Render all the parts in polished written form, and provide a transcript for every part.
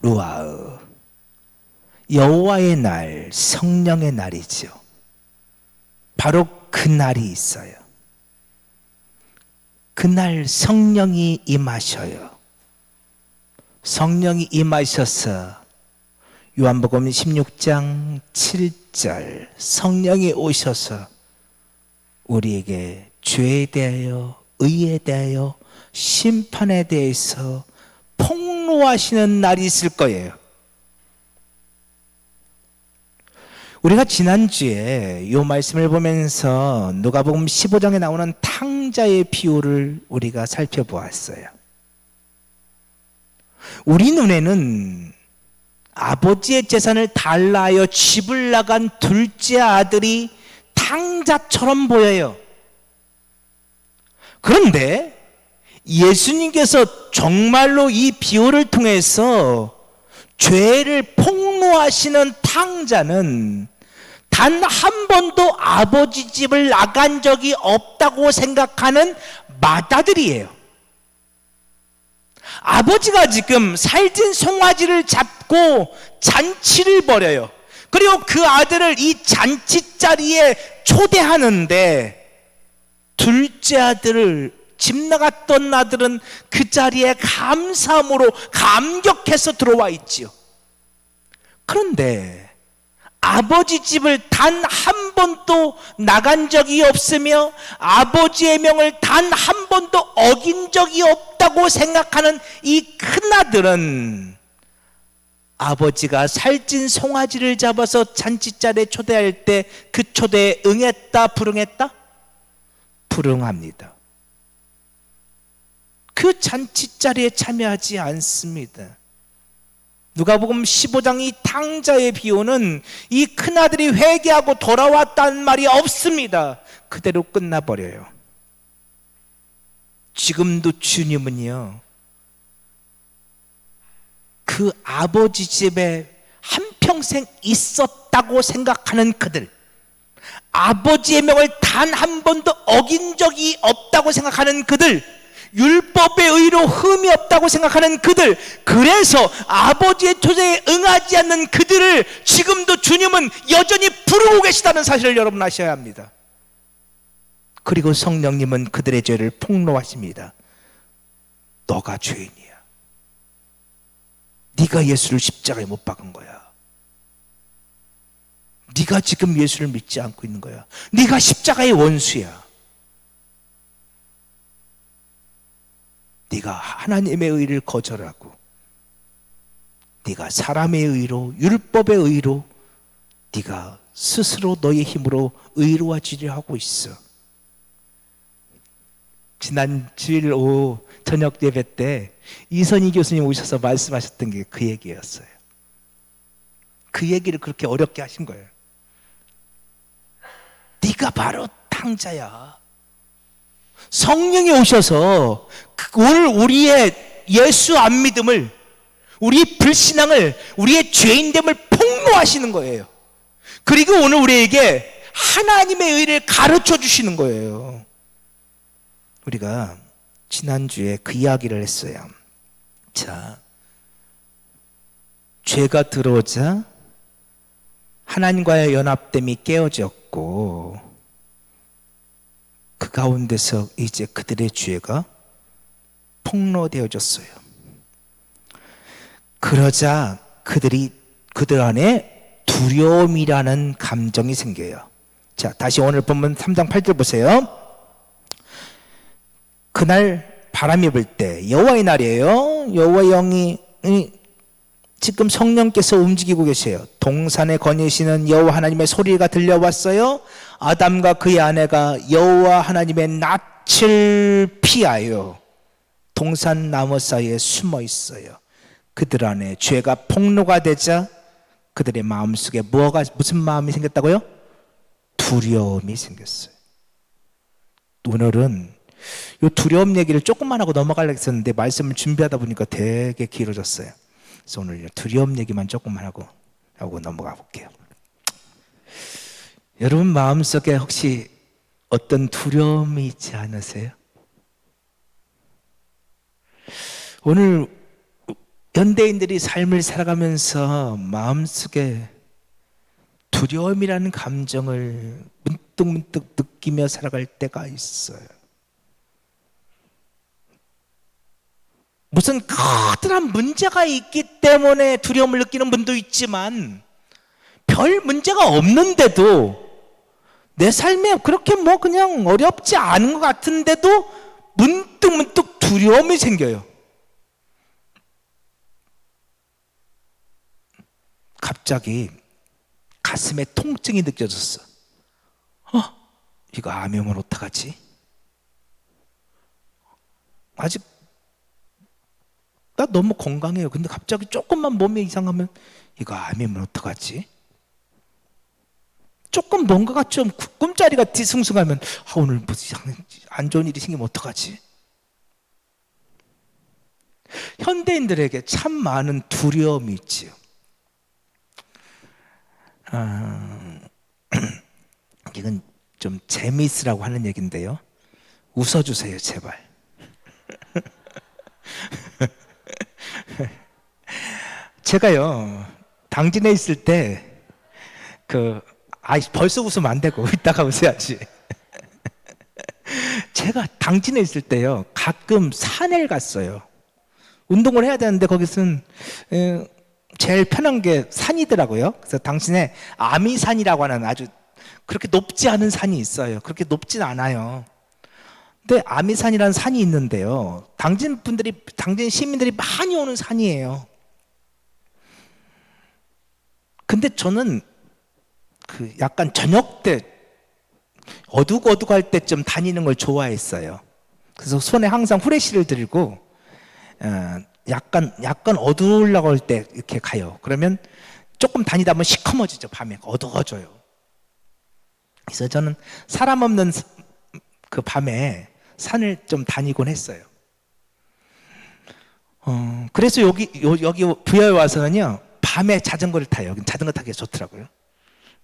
루아흐, 여호와의 날, 성령의 날이죠. 바로 그 날이 있어요. 그날 성령이 임하셔요. 성령이 임하셔서 요한복음 16장 7절, 성령이 오셔서 우리에게 죄에 대하여, 의에 대하여, 심판에 대해서 폭로하시는 날이 있을 거예요. 우리가 지난주에 이 말씀을 보면서 누가복음 15장에 나오는 탕자의 비유를 우리가 살펴보았어요. 우리 눈에는 아버지의 재산을 달라하여 집을 나간 둘째 아들이 탕자처럼 보여요. 그런데 예수님께서 정말로 이 비유를 통해서 죄를 폭로하시는 탕자는 단 한 번도 아버지 집을 나간 적이 없다고 생각하는 맏아들이에요. 아버지가 지금 살찐 송아지를 잡고 잔치를 벌여요. 그리고 그 아들을 이 잔치 자리에 초대하는데 둘째 아들을, 집 나갔던 아들은 그 자리에 감사함으로 감격해서 들어와 있지요. 그런데 아버지 집을 단 한 번도 나간 적이 없으며 아버지의 명을 단 한 번도 어긴 적이 없다고 생각하는 이 큰아들은 아버지가 살찐 송아지를 잡아서 잔치자리에 초대할 때 그 초대에 응했다, 불응했다? 불응합니다. 그 잔치자리에 참여하지 않습니다. 누가복음 15장 이 탕자의 비유는 이 큰아들이 회개하고 돌아왔다는 말이 없습니다. 그대로 끝나버려요. 지금도 주님은요, 그 아버지 집에 한평생 있었다고 생각하는 그들, 아버지의 명을 단 한 번도 어긴 적이 없다고 생각하는 그들, 율법의 의로 흠이 없다고 생각하는 그들, 그래서 아버지의 초대에 응하지 않는 그들을 지금도 주님은 여전히 부르고 계시다는 사실을 여러분 아셔야 합니다. 그리고 성령님은 그들의 죄를 폭로하십니다. 너가 죄인이야. 네가 예수를 십자가에 못 박은 거야. 네가 지금 예수를 믿지 않고 있는 거야. 네가 십자가의 원수야. 네가 하나님의 의를 거절하고 네가 사람의 의로, 율법의 의로 네가 스스로 너의 힘으로 의로워지려 하고 있어. 지난 주일 오후 저녁 예배 때 이선희 교수님 오셔서 말씀하셨던 게 그 얘기였어요. 그 얘기를 그렇게 어렵게 하신 거예요. 네가 바로 탕자야. 성령이 오셔서 오늘 우리의 예수 안 믿음을, 우리의 불신앙을, 우리의 죄인됨을 폭로하시는 거예요. 그리고 오늘 우리에게 하나님의 의를 가르쳐 주시는 거예요. 우리가 지난주에 그 이야기를 했어요. 자, 죄가 들어오자 하나님과의 연합됨이 깨어졌고 그 가운데서 이제 그들의 죄가 폭로되어졌어요. 그러자 그들 안에 두려움이라는 감정이 생겨요. 자, 다시 오늘 본문 3장 8절 보세요. 그날 바람이 불 때, 여호와의 날이에요. 여호와의 영이 지금 성령께서 움직이고 계세요. 동산에 거니시는 여호와 하나님의 소리가 들려왔어요. 아담과 그의 아내가 여호와 하나님의 낯을 피하여 동산 나무 사이에 숨어 있어요. 그들 안에 죄가 폭로가 되자 그들의 마음속에 무슨 마음이 생겼다고요? 두려움이 생겼어요. 오늘은 이 두려움 얘기를 조금만 하고 넘어가려고 했었는데 말씀을 준비하다 보니까 되게 길어졌어요. 그래서 오늘 두려움 얘기만 조금만 하고 넘어가 볼게요. 여러분 마음속에 혹시 어떤 두려움이 있지 않으세요? 오늘 현대인들이 삶을 살아가면서 마음속에 두려움이라는 감정을 문득문득 느끼며 살아갈 때가 있어요. 무슨 커다란 문제가 있기 때문에 두려움을 느끼는 분도 있지만 별 문제가 없는데도 내 삶에 그렇게 뭐 그냥 어렵지 않은 것 같은데도 문득문득 두려움이 생겨요. 갑자기 가슴에 통증이 느껴졌어. 이거 암이 오면 어떡하지? 아직 나 너무 건강해요. 근데 갑자기 조금만 몸이 이상하면 이거 암이 오면 어떡하지? 조금 뭔가가 좀 꿈자리가 뒤숭숭하면 오늘 무슨 안 좋은 일이 생기면 어떡하지? 현대인들에게 참 많은 두려움이 있지요. 이건 좀 재미있으라고 하는 얘기인데요. 웃어주세요, 제발. 제가요, 당진에 있을 때, 벌써 웃으면 안 되고, 이따가 웃어야지. 제가 당진에 있을 때요, 가끔 산에 갔어요. 운동을 해야 되는데, 거기서는, 제일 편한 게 산이더라고요. 그래서 당신의 아미산이라고 하는 아주 그렇게 높지 않은 산이 있어요. 그렇게 높진 않아요. 근데 아미산이라는 산이 있는데요. 당진 시민들이 많이 오는 산이에요. 근데 저는 약간 저녁 때 어둑어둑할 때쯤 다니는 걸 좋아했어요. 그래서 손에 항상 후레쉬를 들고 약간 어두우려고 할 때 이렇게 가요. 그러면 조금 다니다 보면 시커머지죠. 밤에 어두워져요. 그래서 저는 사람 없는 그 밤에 산을 좀 다니곤 했어요. 그래서 여기 부여에 와서는요, 밤에 자전거를 타요. 여기 자전거 타기가 좋더라고요.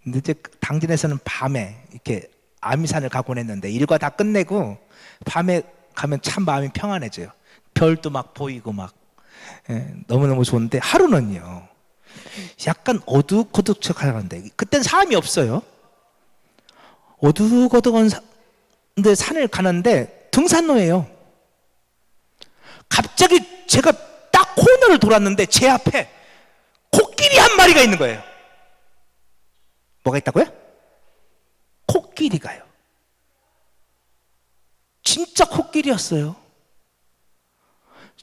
근데 이제 당진에서는 밤에 이렇게 아미산을 가곤 했는데 일과 다 끝내고 밤에 가면 참 마음이 평안해져요. 별도 막 보이고 막 너무너무 좋은데 하루는요, 약간 어둑어둑하는데 그땐 사람이 없어요. 어둑어둑한 근데 산을 가는데 등산로예요. 갑자기 제가 딱 코너를 돌았는데 제 앞에 코끼리 한 마리가 있는 거예요. 뭐가 있다고요? 코끼리가요. 진짜 코끼리였어요.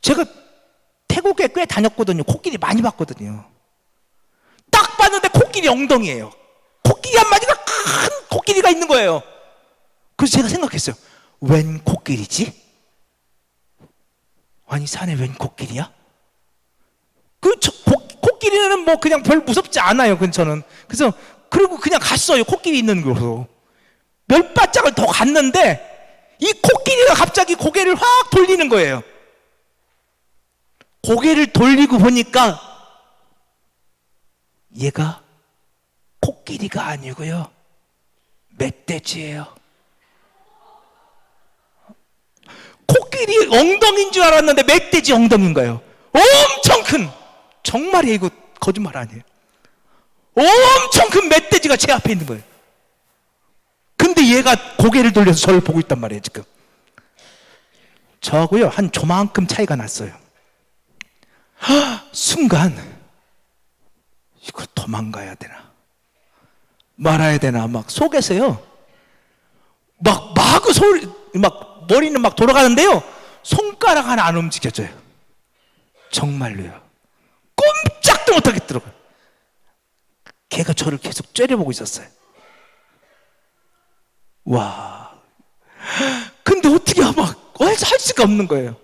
제가 태국에 꽤 다녔거든요. 코끼리 많이 봤거든요. 딱 봤는데 코끼리 엉덩이에요. 코끼리 한 마리가 큰 코끼리가 있는 거예요. 그래서 제가 생각했어요. 웬 코끼리지? 아니 산에 웬 코끼리야? 코끼리는 뭐 그냥 별 무섭지 않아요. 저는. 그래서 그리고 그냥 갔어요. 코끼리 있는 곳으로. 몇 발짝을 더 갔는데 이 코끼리가 갑자기 고개를 확 돌리는 거예요. 고개를 돌리고 보니까 얘가 코끼리가 아니고요, 멧돼지예요. 코끼리 엉덩이인 줄 알았는데 멧돼지 엉덩이인 거예요. 엄청 큰, 정말이에요. 이거 거짓말 아니에요. 엄청 큰 멧돼지가 제 앞에 있는 거예요. 근데 얘가 고개를 돌려서 저를 보고 있단 말이에요. 지금 저하고요 한 조만큼 차이가 났어요. 순간 이거 도망가야 되나 말아야 되나 막 속에서요 마구 소리 막 머리는 막 돌아가는데요, 손가락 하나 안 움직여져요. 정말로요. 꼼짝도 못하겠더라고요. 걔가 저를 계속 째려보고 있었어요. 와. 근데 어떻게 막 할 수가 없는 거예요.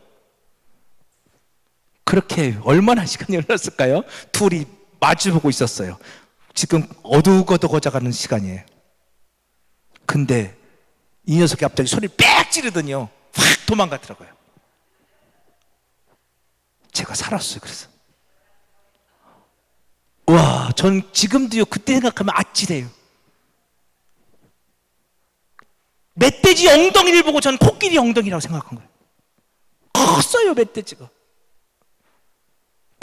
그렇게 얼마나 시간이 흘렀을까요? 둘이 마주보고 있었어요. 지금 어둑어둑어져가는 시간이에요. 근데 이 녀석이 갑자기 소리를 빽 지르더니요, 확 도망가더라고요. 제가 살았어요. 그래서 와, 전 지금도요 그때 생각하면 아찔해요. 멧돼지 엉덩이를 보고 전 코끼리 엉덩이라고 생각한 거예요. 컸어요, 멧돼지가.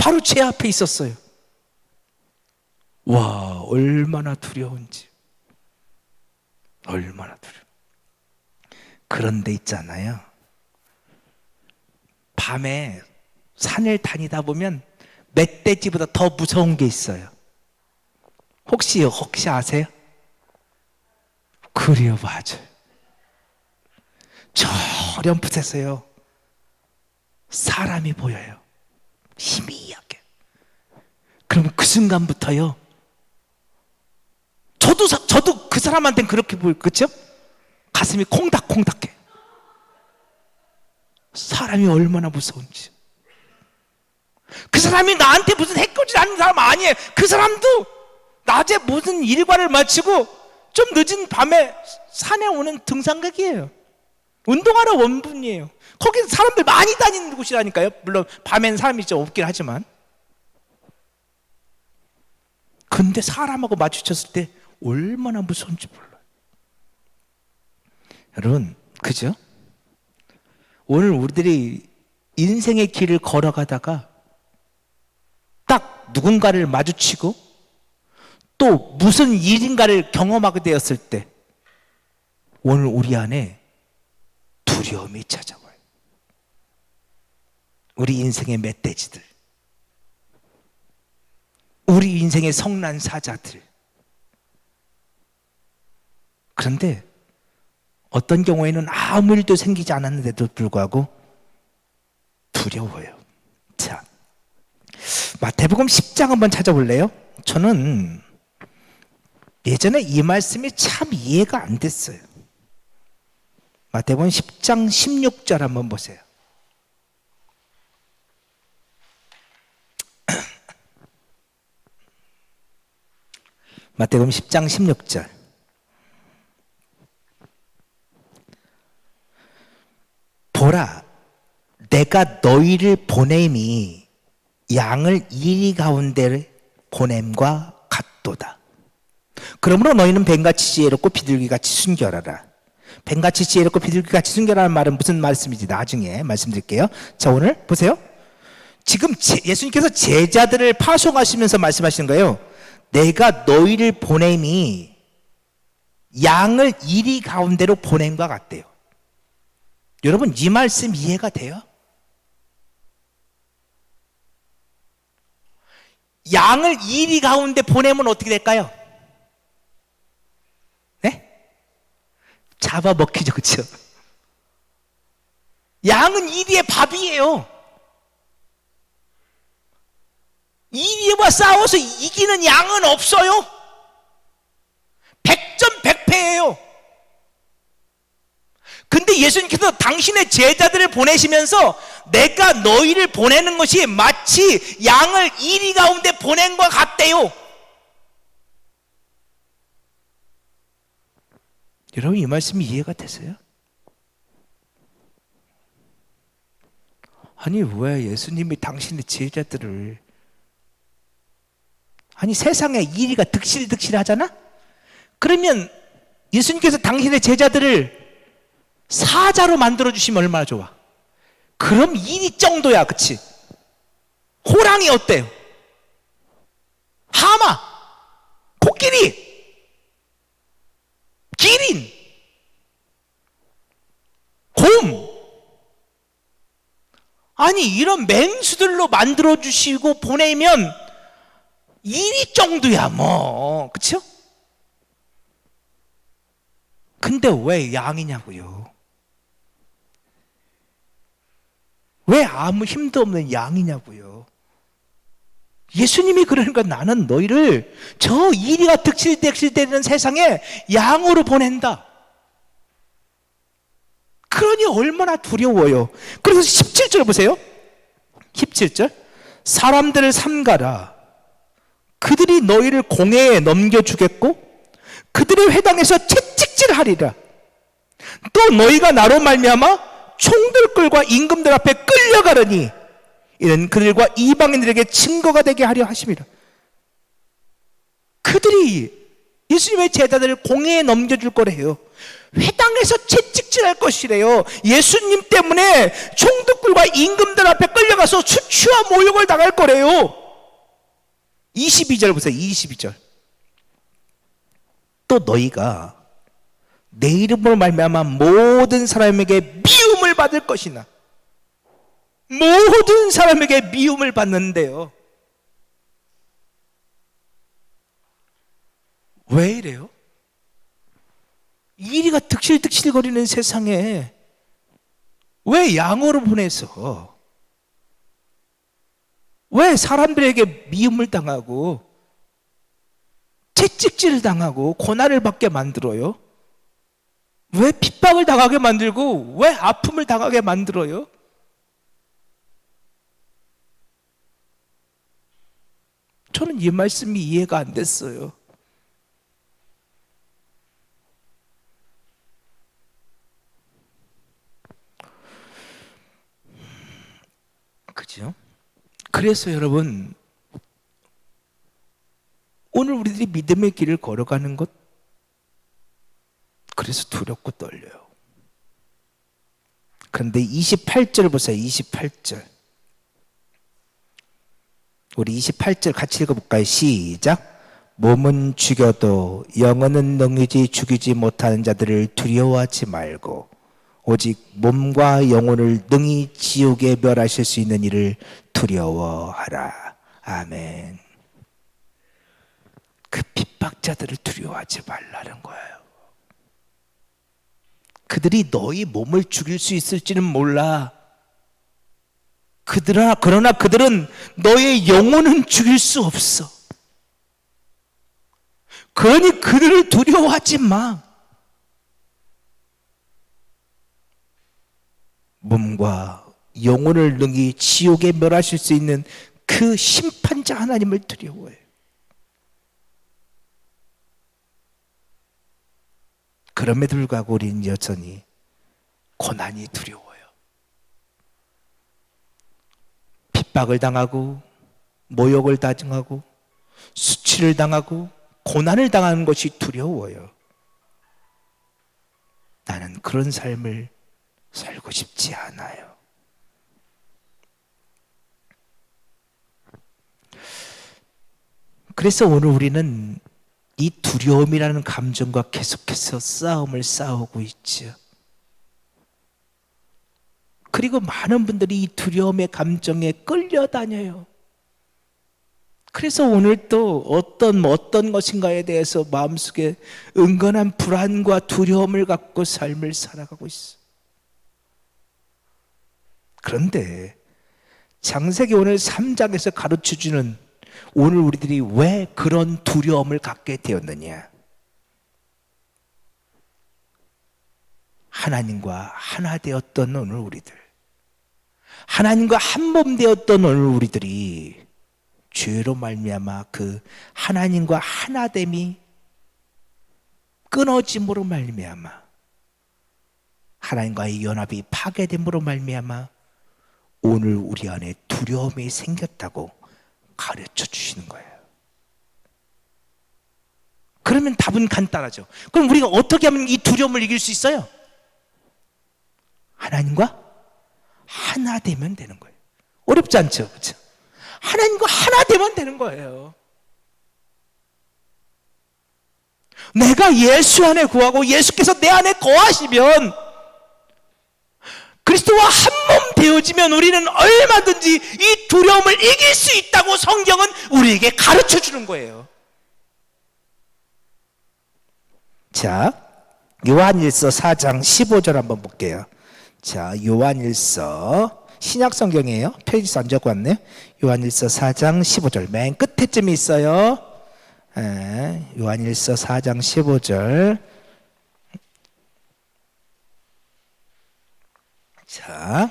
바로 제 앞에 있었어요. 와, 얼마나 두려운지. 얼마나 두려워. 그런데 있잖아요, 밤에 산을 다니다 보면 멧돼지보다 더 무서운 게 있어요. 혹시 아세요? 그래요, 맞아요. 저 어렴풋해서요 사람이 보여요, 희미하게. 그러면 그 순간부터요, 저도 그 사람한테는 그렇게 보일, 그렇죠? 가슴이 콩닥콩닥해. 사람이 얼마나 무서운지. 그 사람이 나한테 무슨 해코지 하는 사람 아니에요. 그 사람도 낮에 무슨 일과를 마치고 좀 늦은 밤에 산에 오는 등산객이에요. 운동하러 온 분이에요. 거기 사람들 많이 다니는 곳이라니까요. 물론 밤엔 사람이 좀 없긴 하지만. 근데 사람하고 마주쳤을 때 얼마나 무서운지 몰라요. 여러분, 그죠? 오늘 우리들이 인생의 길을 걸어가다가 딱 누군가를 마주치고 또 무슨 일인가를 경험하게 되었을 때 오늘 우리 안에 두려움이 찾아와요. 우리 인생의 멧돼지들, 우리 인생의 성난 사자들. 그런데 어떤 경우에는 아무 일도 생기지 않았는데도 불구하고 두려워요. 자, 마태복음 10장 한번 찾아볼래요? 저는 예전에 이 말씀이 참 이해가 안 됐어요. 마태복음 10장 16절 한번 보세요. 마태복음 10장 16절. 보라, 내가 너희를 보냄이 양을 이리 가운데 보냄과 같도다. 그러므로 너희는 뱀같이 지혜롭고 비둘기같이 순결하라. 뱀같이 지혜롭고 비둘기같이 순결하라는 말은 무슨 말씀인지 나중에 말씀드릴게요. 자, 오늘 보세요. 지금 예수님께서 제자들을 파송하시면서 말씀하시는 거예요. 내가 너희를 보냄이 양을 이리 가운데로 보냄과 같대요. 여러분, 이 말씀 이해가 돼요? 양을 이리 가운데 보내면 어떻게 될까요? 네? 잡아먹히죠, 그렇죠? 양은 이리의 밥이에요. 이리와 싸워서 이기는 양은 없어요. 백전백패예요. 근데 예수님께서 당신의 제자들을 보내시면서 내가 너희를 보내는 것이 마치 양을 이리 가운데 보낸 것 같대요. 여러분, 이 말씀이 이해가 되세요? 아니, 왜 예수님이 당신의 제자들을, 아니 세상에 이리가 득실득실 하잖아? 그러면 예수님께서 당신의 제자들을 사자로 만들어주시면 얼마나 좋아. 그럼 이리 정도야, 그치? 호랑이 어때요? 하마, 코끼리, 기린, 곰, 아니 이런 맹수들로 만들어주시고 보내면 이리 정도야 뭐, 그쵸? 근데 왜 양이냐고요? 왜 아무 힘도 없는 양이냐고요? 예수님이 그러니까 나는 너희를 저 이리가 득실득실대는 세상에 양으로 보낸다. 그러니 얼마나 두려워요. 그래서 17절 보세요. 17절. 사람들을 삼가라. 그들이 너희를 공회에 넘겨주겠고 그들의 회당에서 채찍질하리라. 또 너희가 나로 말미암아 총들끌과 임금들 앞에 끌려가려니 이는 그들과 이방인들에게 증거가 되게 하려 하심이라. 그들이 예수님의 제자들을 공회에 넘겨줄 거래요. 회당에서 채찍질할 것이래요. 예수님 때문에 총독들과 임금들 앞에 끌려가서 수치와 모욕을 당할 거래요. 22절 보세요. 22절. 또 너희가 내 이름으로 말미암아 모든 사람에게 미움을 받을 것이나. 모든 사람에게 미움을 받는데요. 왜 이래요? 이리가 득실득실거리는 세상에 왜 양으로 보내서 왜 사람들에게 미움을 당하고 채찍질을 당하고 고난을 받게 만들어요? 왜 핍박을 당하게 만들고 왜 아픔을 당하게 만들어요? 저는 이 말씀이 이해가 안 됐어요. 그죠? 그래서 여러분, 오늘 우리들이 믿음의 길을 걸어가는 것, 그래서 두렵고 떨려요. 그런데 28절 보세요. 28절. 우리 28절 같이 읽어볼까요? 시작. 몸은 죽여도 영혼은 능히 죽이지 못하는 자들을 두려워하지 말고 오직 몸과 영혼을 능히 지옥에 멸하실 수 있는 이를 두려워하라. 아멘. 그 핍박자들을 두려워하지 말라는 거예요. 그들이 너희 몸을 죽일 수 있을지는 몰라. 그러나 그들은 너의 영혼은 죽일 수 없어. 그러니 그들을 두려워하지 마. 몸과 영혼을 능히 지옥에 멸하실 수 있는 그 심판자 하나님을 두려워해. 그럼에도 불구하고 우리는 여전히 고난이 두려워요. 핍박을 당하고 모욕을 당하고 수치를 당하고 고난을 당하는 것이 두려워요. 나는 그런 삶을 살고 싶지 않아요. 그래서 오늘 우리는 이 두려움이라는 감정과 계속해서 싸움을 싸우고 있죠. 그리고 많은 분들이 이 두려움의 감정에 끌려다녀요. 그래서 오늘 또 어떤 것인가에 대해서 마음속에 은근한 불안과 두려움을 갖고 삶을 살아가고 있어. 그런데 창세기 오늘 3장에서 가르쳐주는 오늘 우리들이 왜 그런 두려움을 갖게 되었느냐? 하나님과 하나 되었던 오늘 우리들, 하나님과 한 몸 되었던 오늘 우리들이 죄로 말미암아 그 하나님과 하나됨이 끊어짐으로 말미암아 하나님과의 연합이 파괴됨으로 말미암아 오늘 우리 안에 두려움이 생겼다고 가르쳐 주시는 거예요. 그러면 답은 간단하죠. 그럼 우리가 어떻게 하면 이 두려움을 이길 수 있어요? 하나님과 하나 되면 되는 거예요. 어렵지 않죠? 그렇죠? 하나님과 하나 되면 되는 거예요. 내가 예수 안에 거하고 예수께서 내 안에 거하시면 그리스도와 한 몸 되어지면 우리는 얼마든지 이 두려움을 이길 수 있다고 성경은 우리에게 가르쳐 주는 거예요. 자, 요한일서 4장 15절 한번 볼게요. 자, 요한일서 신약 성경이에요. 페이지 안 적고 왔네. 요한일서 4장 15절 맨 끝에쯤에 있어요. 요한일서 4장 15절. 자,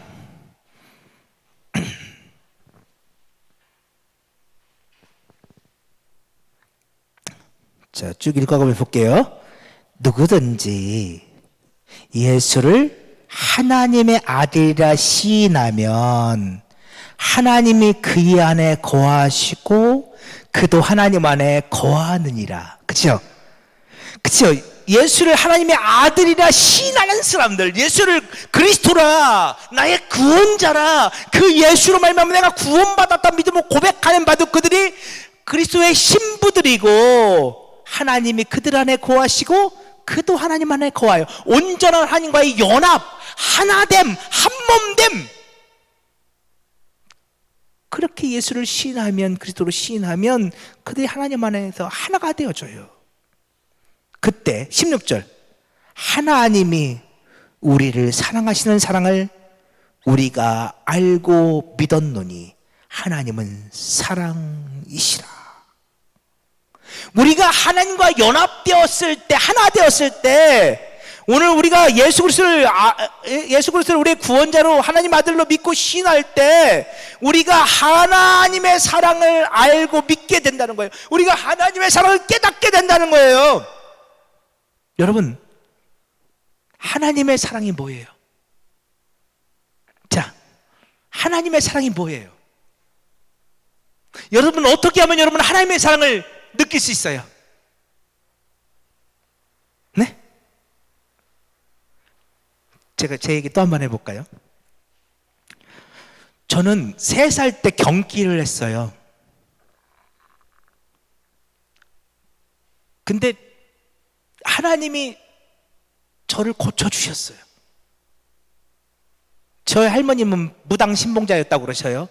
자, 쭉 읽어가 볼게요. 누구든지 예수를 하나님의 아들이라 시인하면 하나님이 그의 안에 거하시고 그도 하나님 안에 거하느니라. 그렇죠? 그쵸? 예수를 하나님의 아들이라 시인하는 사람들, 예수를 그리스도라, 나의 구원자라, 그 예수로 말미암아 내가 구원받았다 믿음으로 고백하는 바도 그들이 그리스도의 신부들이고, 하나님이 그들 안에 거하시고 그도 하나님 안에 거하여 온전한 하나님과의 연합, 하나됨, 한몸됨. 그렇게 예수를 시인하면, 그리스도로 시인하면 그들이 하나님 안에서 하나가 되어져요. 그때 16절, 하나님이 우리를 사랑하시는 사랑을 우리가 알고 믿었노니 하나님은 사랑이시라. 우리가 하나님과 연합되었을 때, 하나 되었을 때, 오늘 우리가 예수 그리스도를 우리의 구원자로 하나님 아들로 믿고 신할 때 우리가 하나님의 사랑을 알고 믿게 된다는 거예요. 우리가 하나님의 사랑을 깨닫게 된다는 거예요. 여러분, 하나님의 사랑이 뭐예요? 자, 하나님의 사랑이 뭐예요? 여러분, 어떻게 하면 여러분 하나님의 사랑을 느낄 수 있어요? 네? 제가 제 얘기 또 한 번 해볼까요? 저는 3살 때 경기를 했어요. 근데 하나님이 저를 고쳐주셨어요. 저희 할머님은 무당 신봉자였다고 그러셔요.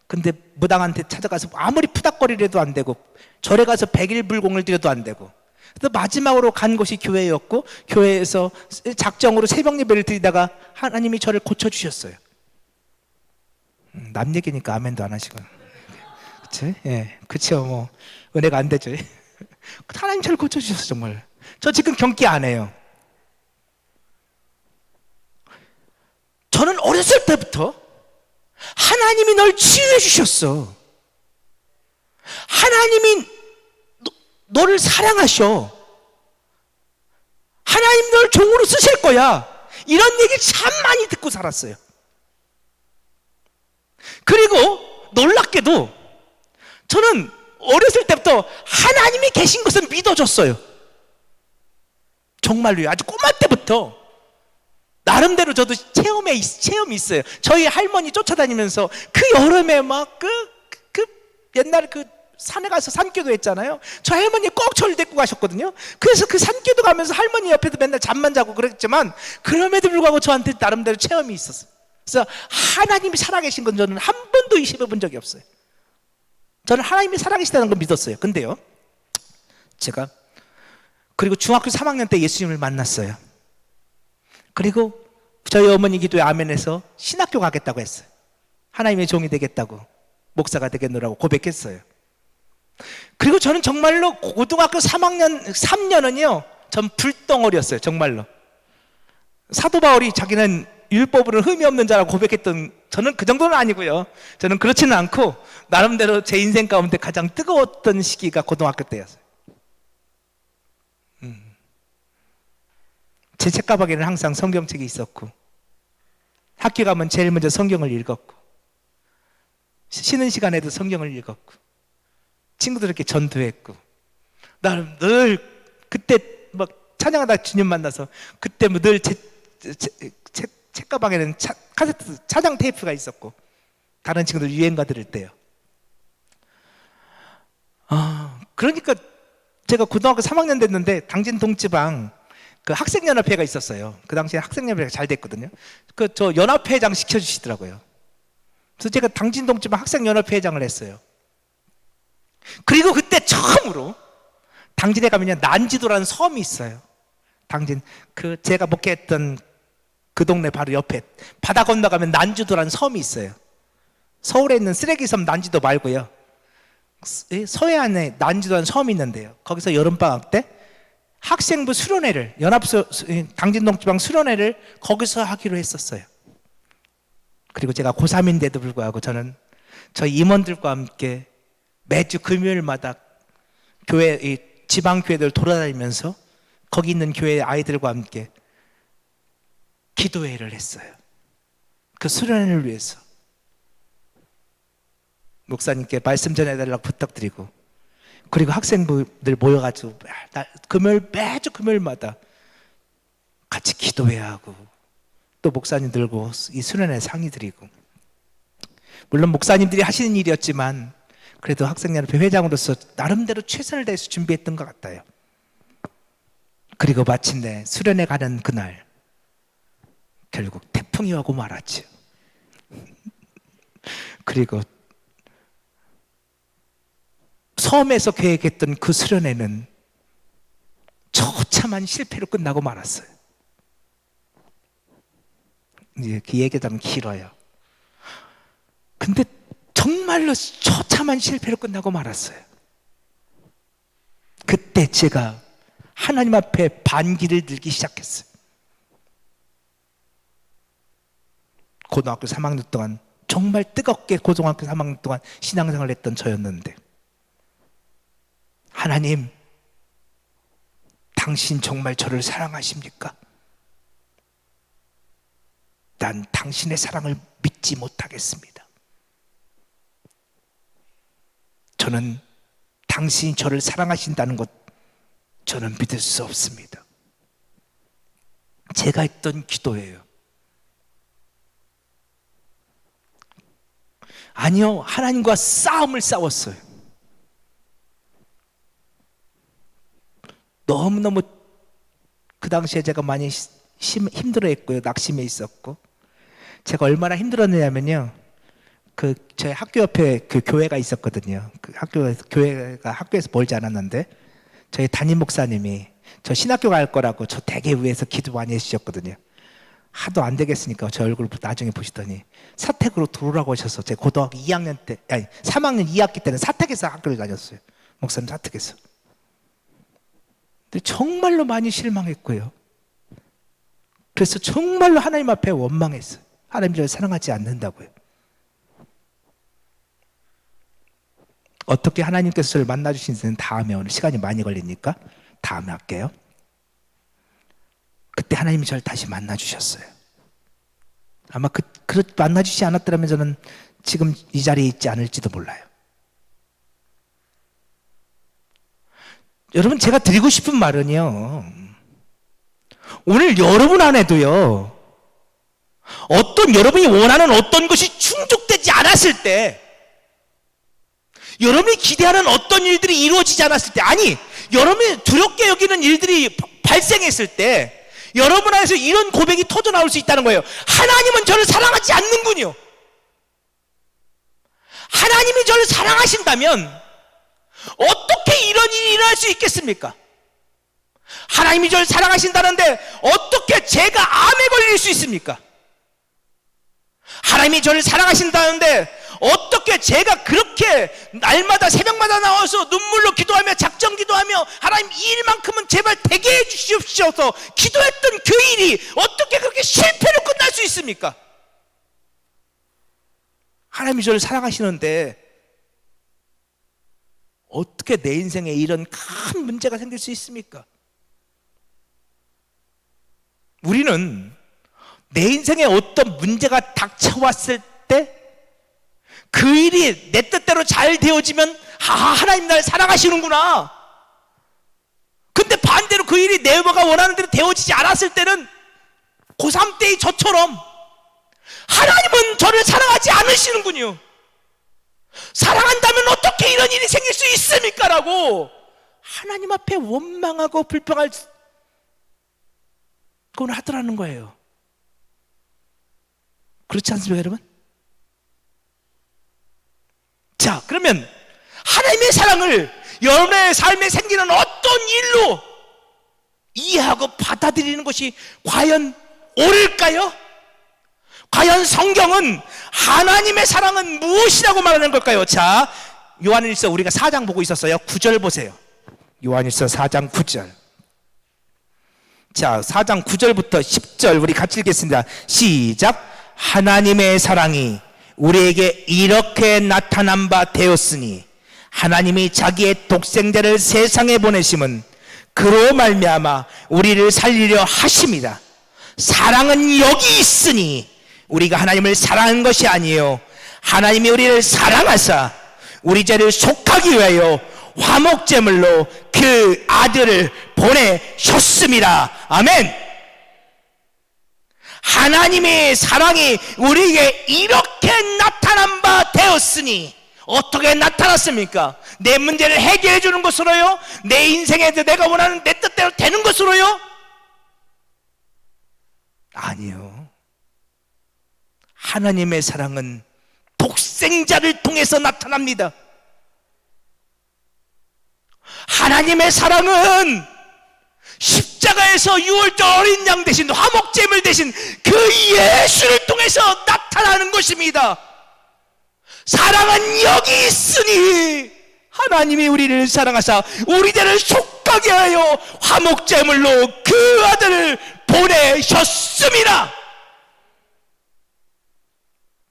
근데 무당한테 찾아가서 아무리 푸닥거리려도 안 되고, 절에 가서 100일 불공을 드려도 안 되고, 그래서 마지막으로 간 곳이 교회였고, 교회에서 작정으로 새벽 예배를 드리다가 하나님이 저를 고쳐주셨어요. 남 얘기니까 아멘도 안 하시고. 그치? 예, 그쵸. 뭐 은혜가 안 되죠. 하나님 저를 고쳐주셨어요. 정말. 저 지금 경기 안 해요. 저는 어렸을 때부터 하나님이 널 치유해 주셨어. 하나님이 너를 사랑하셔. 하나님 널 종으로 쓰실 거야. 이런 얘기 참 많이 듣고 살았어요. 그리고 놀랍게도 저는 어렸을 때부터 하나님이 계신 것은 믿어졌어요. 정말로요. 아주 꼬마 때부터 나름대로 저도 체험이 있어요. 저희 할머니 쫓아다니면서 그 여름에 막 옛날에 산에 가서 산기도 했잖아요. 저 할머니 꼭 저를 데리고 가셨거든요. 그래서 그 산기도 가면서 할머니 옆에도 맨날 잠만 자고 그랬지만, 그럼에도 불구하고 저한테 나름대로 체험이 있었어요. 그래서 하나님이 살아계신 건 저는 한 번도 의심해 본 적이 없어요. 저는 하나님이 살아계시다는 걸 믿었어요. 근데요, 제가 그리고 중학교 3학년 때 예수님을 만났어요. 그리고 저희 어머니 기도에 아멘해서 신학교 가겠다고 했어요. 하나님의 종이 되겠다고, 목사가 되겠노라고 고백했어요. 그리고 저는 정말로 고등학교 3년은요 전 불덩어리였어요. 정말로 사도 바울이 자기는 율법으로는 흠이 없는 자라고 고백했던, 저는 그 정도는 아니고요. 저는 그렇지는 않고 나름대로 제 인생 가운데 가장 뜨거웠던 시기가 고등학교 때였어요. 제 책가방에는 항상 성경책이 있었고, 학교 가면 제일 먼저 성경을 읽었고, 쉬는 시간에도 성경을 읽었고, 친구들에게 전도했고, 나는 늘 그때 막 찬양하다 주님 만나서 그때 뭐 늘 책가방에는 카세트 차장 테이프가 있었고, 다른 친구들 유행가 들을 때요. 그러니까 제가 고등학교 3학년 됐는데 당진 동지방 그 학생연합회가 있었어요. 그 당시에 학생연합회가 잘 됐거든요. 저 연합회장 시켜주시더라고요. 그래서 제가 당진 동지방 학생연합회장을 했어요. 그리고 그때 처음으로 당진에 가면요 난지도라는 섬이 있어요. 당진 제가 목회했던 그 동네 바로 옆에 바다 건너가면 난지도라는 섬이 있어요. 서울에 있는 쓰레기섬 난지도 말고요, 서해안에 난지도라는 섬이 있는데요, 거기서 여름방학 때 학생부 수련회를, 당진동지방 수련회를 거기서 하기로 했었어요. 그리고 제가 고3인데도 불구하고 저는 저희 임원들과 함께 매주 금요일마다 지방교회들 돌아다니면서 거기 있는 교회 아이들과 함께 기도회를 했어요. 그 수련회를 위해서 목사님께 말씀 전해달라고 부탁드리고, 그리고 학생들 모여가지고 매주 금요일마다 같이 기도해야 하고, 또 목사님 들고 이 수련회 상의 드리고, 물론 목사님들이 하시는 일이었지만 그래도 학생연합회 회장으로서 나름대로 최선을 다해서 준비했던 것 같아요. 그리고 마침내 수련회 가는 그날 결국 태풍이 오고 말았죠. 그리고 섬에서 계획했던 그 수련회는 처참한 실패로 끝나고 말았어요. 이제 그 얘기가 좀 길어요. 근데 정말로 처참한 실패로 끝나고 말았어요. 그때 제가 하나님 앞에 반기를 들기 시작했어요. 고등학교 3학년 동안 정말 뜨겁게 고등학교 3학년 동안 신앙생활을 했던 저였는데, 하나님, 당신 정말 저를 사랑하십니까? 난 당신의 사랑을 믿지 못하겠습니다. 저는 당신이 저를 사랑하신다는 것, 저는 믿을 수 없습니다. 제가 했던 기도예요. 아니요, 하나님과 싸움을 싸웠어요. 너무너무 그 당시에 제가 많이 힘들어했고요. 낙심해 있었고, 제가 얼마나 힘들었느냐면요, 저희 학교 옆에 그 교회가 있었거든요. 그 교회가 학교에서 멀지 않았는데, 저희 담임 목사님이 저 신학교 갈 거라고 저 되게 위해서 기도 많이 해주셨거든요. 하도 안 되겠으니까 저 얼굴 나중에 보시더니 사택으로 들어오라고 하셔서, 제 고등학교 2학년 때, 아니 3학년 2학기 때는 사택에서 학교를 다녔어요. 목사님 사택에서. 근데 정말로 많이 실망했고요. 그래서 정말로 하나님 앞에 원망했어요. 하나님 저를 사랑하지 않는다고요. 어떻게 하나님께서 저를 만나주신지는 다음에, 오늘 시간이 많이 걸리니까 다음에 할게요. 그때 하나님이 저를 다시 만나주셨어요. 아마 만나주시지 않았더라면 저는 지금 이 자리에 있지 않을지도 몰라요. 여러분, 제가 드리고 싶은 말은요, 오늘 여러분 안에도요, 여러분이 원하는 어떤 것이 충족되지 않았을 때, 여러분이 기대하는 어떤 일들이 이루어지지 않았을 때, 아니, 여러분이 두렵게 여기는 일들이 발생했을 때, 여러분 안에서 이런 고백이 터져 나올 수 있다는 거예요. 하나님은 저를 사랑하지 않는군요. 하나님이 저를 사랑하신다면 어떻게 이런 일이 일어날 수 있겠습니까? 하나님이 저를 사랑하신다는데 어떻게 제가 암에 걸릴 수 있습니까? 하나님이 저를 사랑하신다는데 어떻게 제가 그렇게 날마다 새벽마다 나와서 눈물로 기도하며 작정 기도하며 하나님 이 일만큼은 제발 되게 해주시옵소서 기도했던 그 일이 어떻게 그렇게 실패로 끝날 수 있습니까? 하나님이 저를 사랑하시는데 어떻게 내 인생에 이런 큰 문제가 생길 수 있습니까? 우리는 내 인생에 어떤 문제가 닥쳐왔을 때 그 일이 내 뜻대로 잘 되어지면 하나님 날 사랑하시는구나. 근데 반대로 그 일이 내가 원하는 대로 되어지지 않았을 때는 고3 때의 저처럼 하나님은 저를 사랑하지 않으시는군요. 사랑한다면 어떻게 이런 일이 생길 수 있습니까? 라고 하나님 앞에 원망하고 불평할 건 하더라는 거예요. 그렇지 않습니까, 여러분? 자, 그러면 하나님의 사랑을 여러분의 삶에 생기는 어떤 일로 이해하고 받아들이는 것이 과연 옳을까요? 과연 성경은 하나님의 사랑은 무엇이라고 말하는 걸까요? 자, 요한일서 우리가 4장 보고 있었어요. 9절 보세요. 요한일서 4장 9절. 자, 4장 9절부터 10절 우리 같이 읽겠습니다. 시작. 하나님의 사랑이 우리에게 이렇게 나타난 바 되었으니 하나님이 자기의 독생자를 세상에 보내심은 그로 말미암아 우리를 살리려 하심이라. 사랑은 여기 있으니 우리가 하나님을 사랑한 것이 아니에요. 하나님이 우리를 사랑하사 우리 죄를 속하기 위하여 화목제물로 그 아들을 보내셨습니다. 아멘. 하나님의 사랑이 우리에게 이렇게 나타난 바 되었으니 어떻게 나타났습니까? 내 문제를 해결해 주는 것으로요? 내 인생에 내가 원하는 내 뜻대로 되는 것으로요? 아니요. 하나님의 사랑은 독생자를 통해서 나타납니다. 하나님의 사랑은 십자가에서 유월절 어린 양 대신 화목제물 대신 그 예수를 통해서 나타나는 것입니다. 사랑은 여기 있으니 하나님이 우리를 사랑하사 우리들을 속하게 하여 화목제물로 그 아들을 보내셨습니다.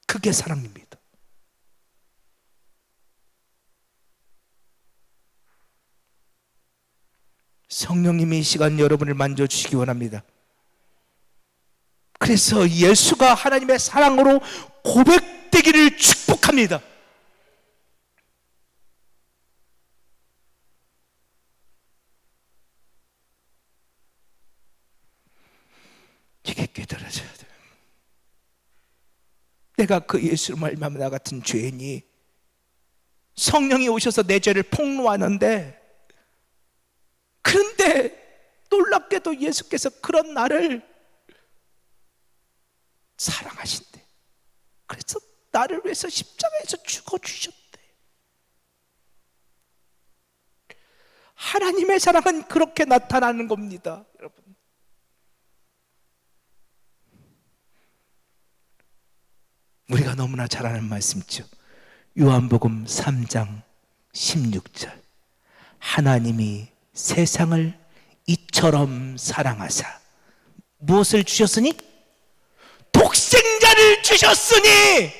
그게 사랑입니다. 성령님이 이 시간 여러분을 만져주시기 원합니다. 그래서 예수가 하나님의 사랑으로 고백되기를 축복합니다. 이게 깨달아져야 돼요. 내가 그 예수로 말미암아 나 같은 죄인이 성령이 오셔서 내 죄를 폭로하는데, 그런데 놀랍게도 예수께서 그런 나를 사랑하신대. 그래서 나를 위해서 십자가에서 죽어주셨대. 하나님의 사랑은 그렇게 나타나는 겁니다, 여러분. 우리가 너무나 잘 아는 말씀이죠. 요한복음 3장 16절. 하나님이 세상을 이처럼 사랑하사 무엇을 주셨으니? 독생자를 주셨으니.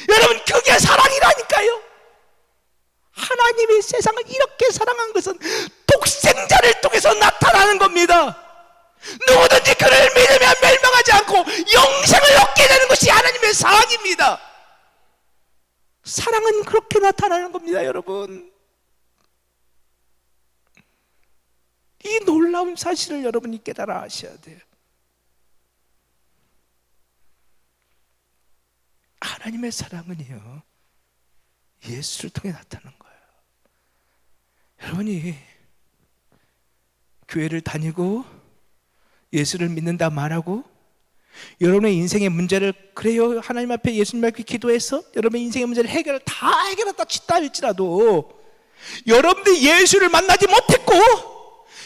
여러분, 그게 사랑이라니까요. 하나님이 세상을 이렇게 사랑한 것은 독생자를 통해서 나타나는 겁니다. 누구든지 그를 믿으면 멸망하지 않고 영생을 얻게 되는 것이 하나님의 사랑입니다. 사랑은 그렇게 나타나는 겁니다, 여러분. 이 놀라운 사실을 여러분이 깨달아 하셔야 돼요. 하나님의 사랑은요, 예수를 통해 나타나는 거예요. 여러분이 교회를 다니고 예수를 믿는다 말하고 여러분의 인생의 문제를, 그래요, 하나님 앞에 예수님 앞에 기도해서 여러분의 인생의 문제를 다 해결했다 치다 할지라도 여러분들이 예수를 만나지 못했고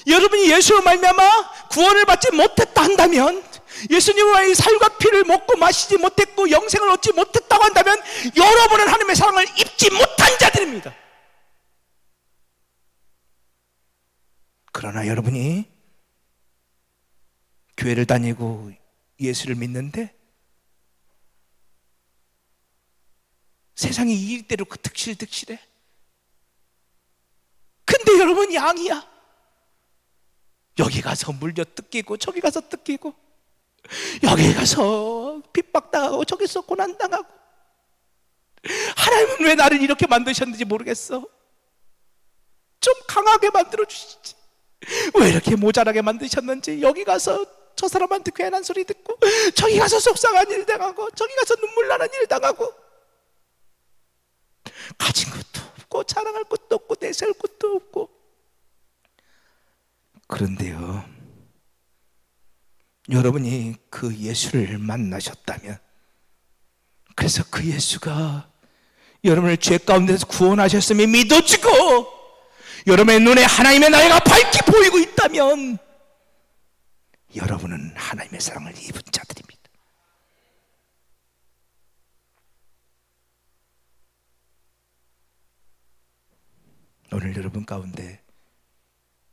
여러분이 예수로 말미암아 구원을 받지 못했다 한다면, 예수님의 살과 피를 먹고 마시지 못했고 영생을 얻지 못했다고 한다면 여러분은 하나님의 사랑을 입지 못한 자들입니다. 그러나 여러분이 교회를 다니고 예수를 믿는데 세상이 이 일대로 그 득실득실해. 근데 여러분 양이야. 여기 가서 물려 뜯기고 저기 가서 뜯기고 여기 가서 핍박당하고 저기서 고난당하고. 하나님은 왜 나를 이렇게 만드셨는지 모르겠어. 좀 강하게 만들어주시지. 왜 이렇게 모자라게 만드셨는지. 여기 가서 저 사람한테 괜한 소리 듣고 저기 가서 속상한 일 당하고 저기 가서 눈물 나는 일 당하고, 가진 것도 없고 자랑할 것도 없고 내세울 것도 없고. 그런데요, 여러분이 그 예수를 만나셨다면, 그래서 그 예수가 여러분을 죄 가운데서 구원하셨음이 믿어지고 여러분의 눈에 하나님의 나라가 밝게 보이고 있다면 여러분은 하나님의 사랑을 입은 자들입니다. 오늘 여러분 가운데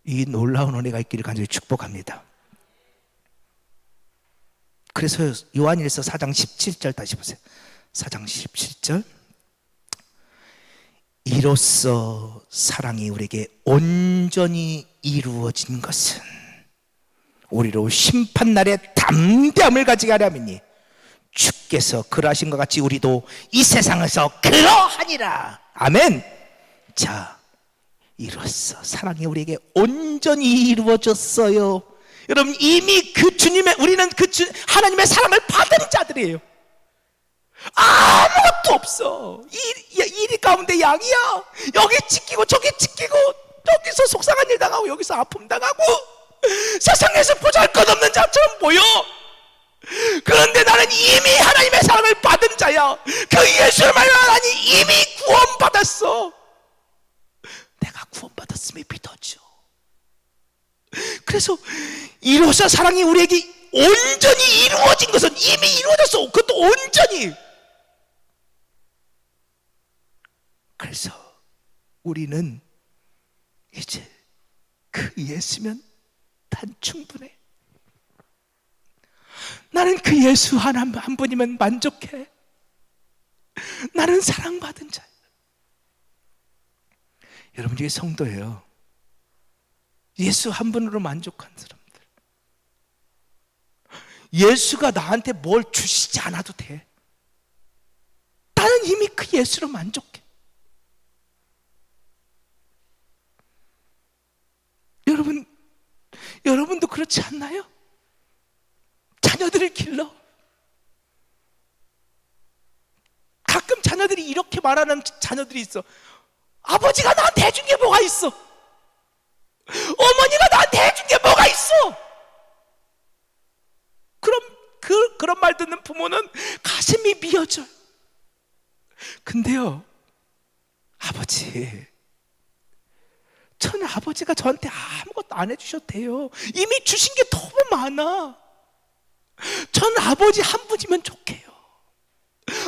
이 놀라운 은혜가 있기를 간절히 축복합니다. 그래서 요한일서 4장 17절 다시 보세요. 4장 17절. 이로써 사랑이 우리에게 온전히 이루어진 것은 우리로 심판날에 담대함을 가지게 하려 함이니 주께서 그러하신 것 같이 우리도 이 세상에서 그러하니라. 아멘. 자, 이로써 사랑이 우리에게 온전히 이루어졌어요. 여러분, 이미 그 주님의, 우리는 하나님의 사랑을 받은 자들이에요. 아무것도 없어. 일 가운데 양이야. 여기 지키고 저기 지키고, 여기서 속상한 일 당하고 여기서 아픔 당하고, 세상에서 보잘것없는 자처럼 보여. 그런데 나는 이미 하나님의 사랑을 받은 자야. 그 예수를 말하면 나는 이미 구원받았어. 내가 구원받았음에 믿어줘. 그래서 이로써 사랑이 우리에게 온전히 이루어진 것은 이미 이루어졌어. 그것도 온전히. 그래서 우리는 이제 그 예수면 단 충분해. 나는 그 예수 한 분이면 만족해. 나는 사랑받은 자야. 여러분 중에 성도예요. 예수 한 분으로 만족한 사람들. 예수가 나한테 뭘 주시지 않아도 돼. 나는 이미 그 예수로 만족해. 여러분도 그렇지 않나요? 자녀들을 길러. 가끔 자녀들이 이렇게 말하는 자녀들이 있어. 아버지가 나한테 해준 게 뭐가 있어? 어머니가 나한테 해준 게 뭐가 있어? 그런 말 듣는 부모는 가슴이 미어져요. 근데요, 아버지, 저는 아버지가 저한테 아무것도 안 해주셔도 돼요. 이미 주신 게 너무 많아. 저는 아버지 한 분이면 좋게요.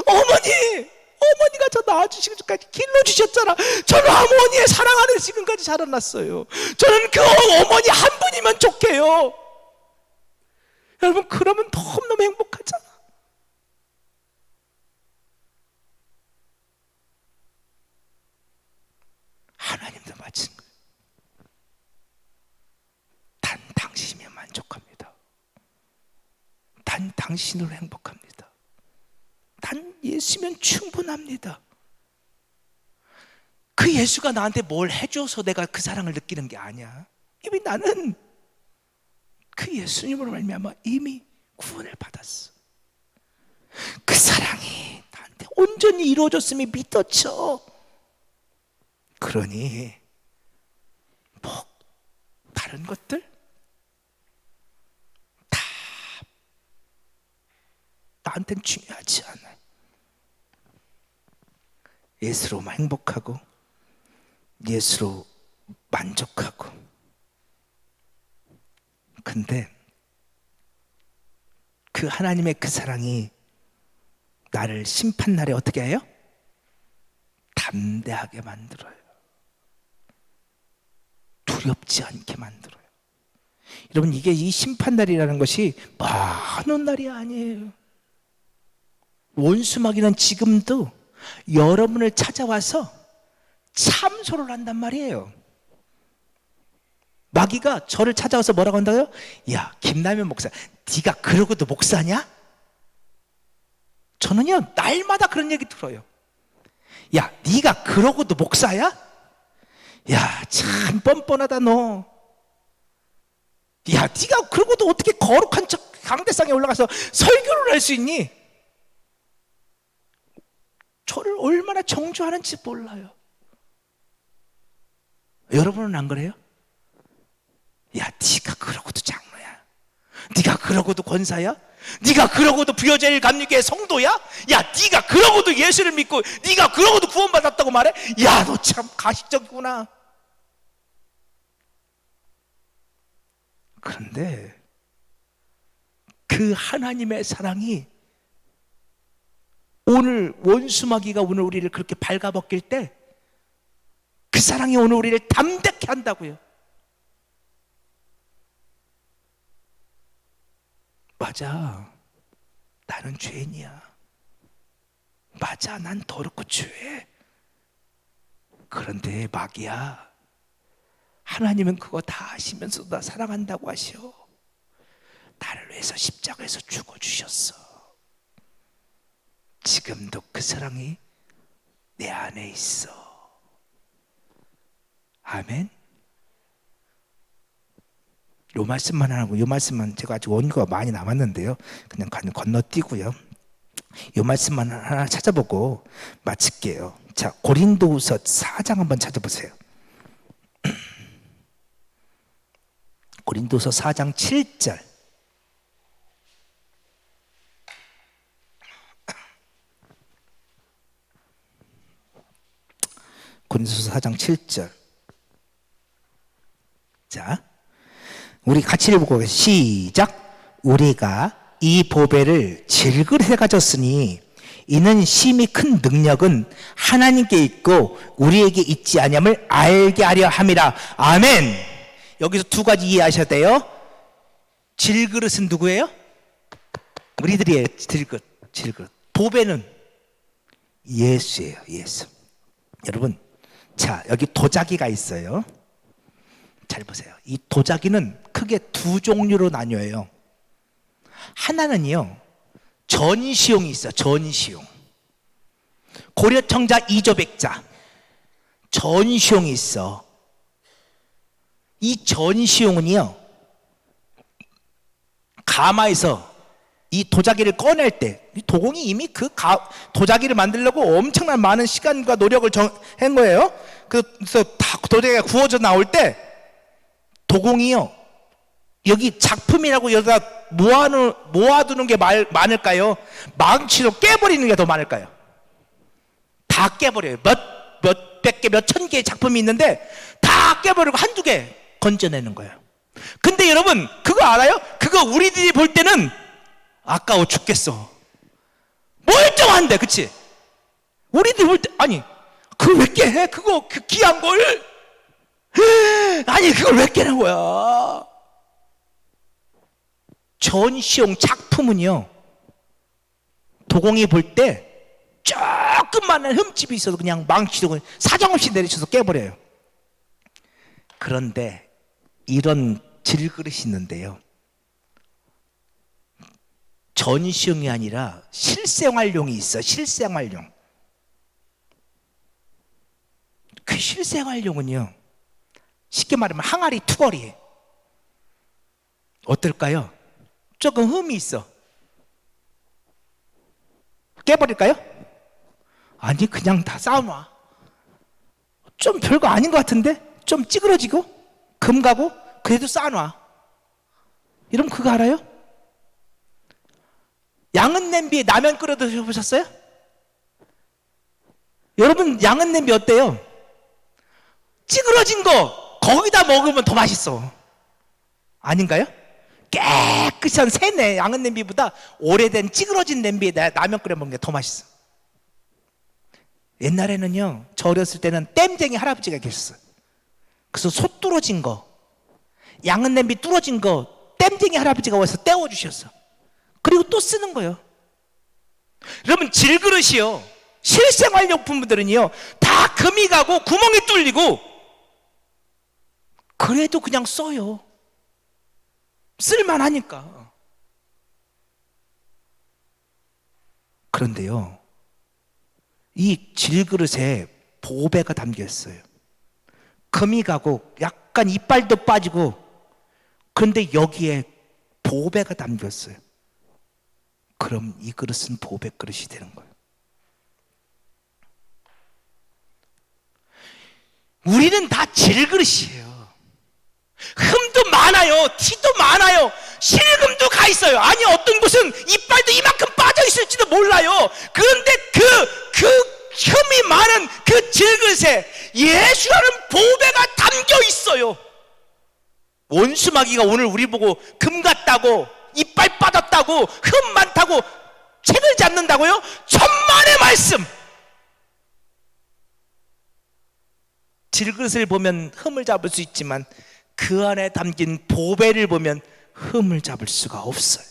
어머니가 저 낳아주시기 전까지 길러주셨잖아. 저는 어머니의 사랑 안에 지금까지 자라났어요. 저는 그 어머니 한 분이면 좋게요. 여러분, 그러면 너무너무 행복하잖아. 하나님도 마찬가지. 단 당신이면 만족합니다. 단 당신으로 행복합니다. 단 예수면 충분합니다. 그 예수가 나한테 뭘 해줘서 내가 그 사랑을 느끼는 게 아니야. 이미 나는 그 예수님으로 말미암아 이미 구원을 받았어. 그 사랑이 나한테 온전히 이루어졌음이 믿어져. 그러니 뭐 다른 것들 다 나한테는 중요하지 않아요. 예수로 행복하고 예수로 만족하고. 근데 그 하나님의 그 사랑이 나를 심판날에 어떻게 해요? 담대하게 만들어요. 두렵지 않게 만들어요. 여러분, 이게 이 심판날이라는 것이 많은 날이 아니에요. 원수마귀는 지금도 여러분을 찾아와서 참소를 한단 말이에요. 마귀가 저를 찾아와서 뭐라고 한다고요? 야, 김남현 목사, 네가 그러고도 목사냐? 저는요, 날마다 그런 얘기 들어요. 야, 네가 그러고도 목사야? 야, 참 뻔뻔하다 너. 야, 네가 그러고도 어떻게 거룩한 척 강대상에 올라가서 설교를 할 수 있니? 저를 얼마나 정죄하는지 몰라요. 여러분은 안 그래요? 야, 네가 그러고도 장로야? 네가 그러고도 권사야? 네가 그러고도 부여제일 감리교회 성도야? 야, 네가 그러고도 예수를 믿고 네가 그러고도 구원받았다고 말해? 야, 너 참 가식적이구나. 그런데 그 하나님의 사랑이 오늘 원수마귀가 오늘 우리를 그렇게 발가벗길 때 그 사랑이 오늘 우리를 담대케 한다고요. 맞아, 나는 죄인이야. 맞아, 난 더럽고 죄. 그런데 마귀야, 하나님은 그거 다 아시면서도 나 사랑한다고 하셔. 나를 위해서 십자가에서 죽어주셨어. 지금도 그 사랑이 내 안에 있어. 아멘. 요 말씀만 하고, 요 말씀만, 제가 아직 원고가 많이 남았는데요, 그냥 건너뛰고요, 요 말씀만 하나 찾아보고 마칠게요. 자, 고린도후서 4장 한번 찾아보세요. 고린도서 4장 7절. 고린도서 4장 7절. 자, 우리 같이 읽어보고 시작. 우리가 이 보배를 질그릇에 가졌으니 이는 심히 큰 능력은 하나님께 있고 우리에게 있지 아니함을 알게 하려 함이라. 아멘. 여기서 두 가지 이해하셔야 돼요. 질그릇은 누구예요? 우리들이에요. 질그릇. 보배는 예수예요. 예수. 여러분, 자, 여기 도자기가 있어요. 잘 보세요. 이 도자기는 크게 두 종류로 나뉘어요. 하나는요, 전시용이 있어. 전시용. 고려청자 이조백자 전시용이 있어. 이 전시용은요, 가마에서 이 도자기를 꺼낼 때, 도공이 이미 도자기를 만들려고 엄청난 많은 시간과 노력을 한 거예요. 그래서 다 도자기가 구워져 나올 때 도공이요, 여기 작품이라고 여기다 모아두는 게 많을까요? 망치로 깨버리는 게 더 많을까요? 다 깨버려요. 몇백 개, 몇천 개의 작품이 있는데 다 깨버리고 한두 개 건져내는 거예요. 근데 여러분, 그거 알아요? 그거 우리들이 볼 때는 아까워 죽겠어. 멀쩡한데, 그치? 우리들 볼 때, 아니, 그걸 왜 깨? 그거 귀한 걸? 아니, 그걸 왜 깨는 거야? 전시용 작품은요, 도공이 볼 때 조금만한 흠집이 있어도 그냥 망치로 사정없이 내리쳐서 깨버려요. 그런데 이런 질그릇이 있는데요, 전시용이 아니라 실생활용이 있어. 실생활용. 그 실생활용은요, 쉽게 말하면 항아리 투걸이에요. 어떨까요? 조금 흠이 있어. 깨버릴까요? 아니, 그냥 다 쌓아놔. 좀 별거 아닌 것 같은데? 좀 찌그러지고 금 가고 그래도 쌓아놔. 여러분, 그거 알아요? 양은 냄비에 라면 끓여 드셔보셨어요? 여러분, 양은 냄비 어때요? 찌그러진 거 거기다 먹으면 더 맛있어. 아닌가요? 깨끗한 새 양은 냄비보다 오래된 찌그러진 냄비에 라면 끓여 먹는 게 더 맛있어. 옛날에는요, 저 어렸을 때는 땜쟁이 할아버지가 계셨어요. 그래서 소 뚫어진 거, 양은 냄비 뚫어진 거 땜쟁이 할아버지가 와서 떼어주셨어. 그리고 또 쓰는 거예요. 여러분, 질그릇이요, 실생활용품들은요, 다 금이 가고 구멍이 뚫리고 그래도 그냥 써요. 쓸만하니까. 그런데요, 이 질그릇에 보배가 담겨 있어요. 금이 가고 약간 이빨도 빠지고, 그런데 여기에 보배가 담겨 있어요. 그럼 이 그릇은 보배 그릇이 되는 거예요. 우리는 다 질그릇이에요. 흠도 많아요. 티도 많아요. 실금도 가 있어요. 아니, 어떤 곳은 이빨도 이만큼 빠져 있을지도 몰라요. 그런데 그 흠이 많은 그 질그릇에 예수라는 보배가 담겨 있어요. 원수마귀가 오늘 우리 보고 금 같다고, 이빨 빠졌다고, 흠 많다고 책을 잡는다고요? 천만의 말씀. 질그릇을 보면 흠을 잡을 수 있지만 그 안에 담긴 보배를 보면 흠을 잡을 수가 없어요.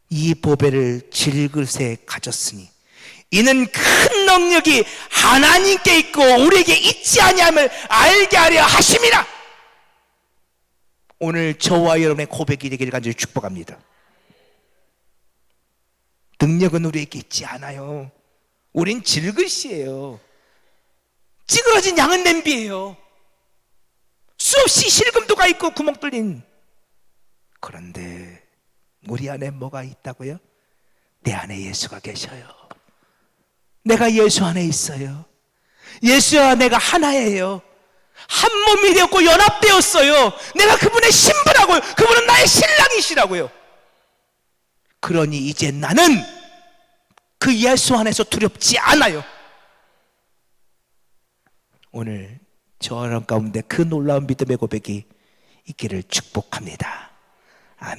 이 보배를 질그릇에 가졌으니 이는 큰 능력이 하나님께 있고 우리에게 있지 아니함을 알게 하려 하심이라. 오늘 저와 여러분의 고백이 되기를 간절히 축복합니다. 능력은 우리에게 있지 않아요. 우린 질그릇이에요. 찌그러진 양은 냄비예요. 수없이 실금도가 있고 구멍 뚫린. 그런데 우리 안에 뭐가 있다고요? 내 안에 예수가 계셔요. 내가 예수 안에 있어요. 예수와 내가 하나예요. 한 몸이 되었고 연합되었어요. 내가 그분의 신부라고요. 그분은 나의 신랑이시라고요. 그러니 이제 나는 그 예수 안에서 두렵지 않아요. 오늘 저런 가운데 그 놀라운 믿음의 고백이 있기를 축복합니다.